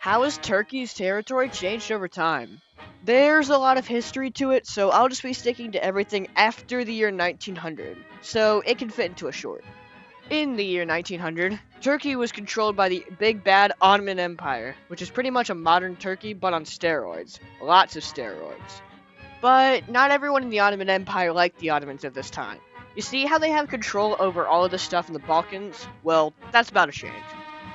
How has Turkey's territory changed over time? There's a lot of history to it, so I'll just be sticking to everything after the year 1900, so it can fit into a short. In the year 1900, Turkey was controlled by the big bad Ottoman Empire, which is pretty much a modern Turkey but on steroids. Lots of steroids. But not everyone in the Ottoman Empire liked the Ottomans at this time. You see how they have control over all of the stuff in the Balkans? Well, that's about to change.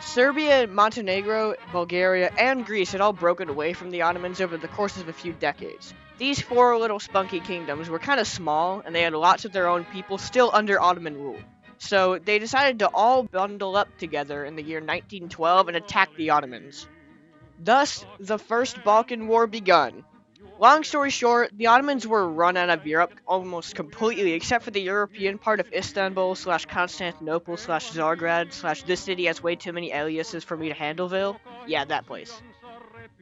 Serbia, Montenegro, Bulgaria, and Greece had all broken away from the Ottomans over the course of a few decades. These four little spunky kingdoms were kind of small, and they had lots of their own people still under Ottoman rule. So they decided to all bundle up together in the year 1912 and attack the Ottomans. Thus, the First Balkan War begun. Long story short, the Ottomans were run out of Europe almost completely, except for the European part of Istanbul slash Constantinople slash Zagreb slash this city has way too many aliases for me to handleville. Yeah, that place.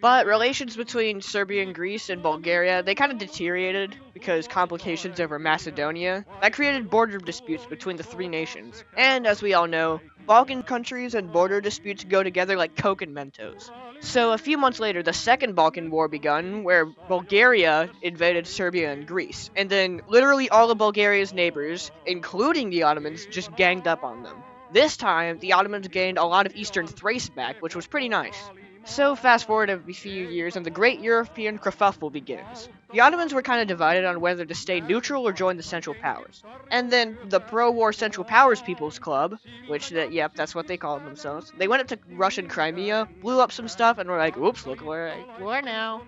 But relations between Serbia and Greece and Bulgaria, they kind of deteriorated because complications over Macedonia. That created border disputes between the three nations. And as we all know, Balkan countries and border disputes go together like Coke and Mentos. So a few months later, the Second Balkan War begun, where Bulgaria invaded Serbia and Greece. And then literally all of Bulgaria's neighbors, including the Ottomans, just ganged up on them. This time, the Ottomans gained a lot of eastern Thrace back, which was pretty nice. So fast forward a few years and the Great European Kerfuffle begins. The Ottomans were kind of divided on whether to stay neutral or join the Central Powers. And then the pro-war Central Powers People's Club, which, yep, that's what they called themselves, they went up to Russian Crimea, blew up some stuff, and were like, oops, look where we're now.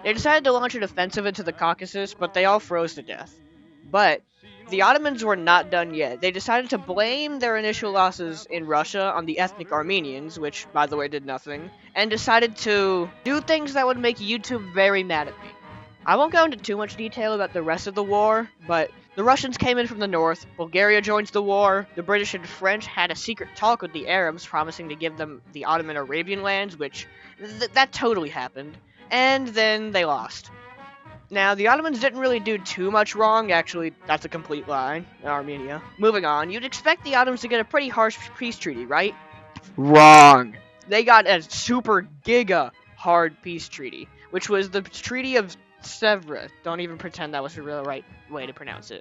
They decided to launch an offensive into the Caucasus, but they all froze to death. But the Ottomans were not done yet. They decided to blame their initial losses in Russia on the ethnic Armenians, which, by the way, did nothing, and decided to do things that would make YouTube very mad at me. I won't go into too much detail about the rest of the war, but the Russians came in from the north, Bulgaria joins the war, the British and French had a secret talk with the Arabs promising to give them the Ottoman Arabian lands, which that totally happened, and then they lost. Now, the Ottomans didn't really do too much wrong, actually, that's a complete lie, in Armenia. Moving on, you'd expect the Ottomans to get a pretty harsh peace treaty, right? Wrong! They got a super giga hard peace treaty, which was the Treaty of Sèvres. Don't even pretend that was the real right way to pronounce it.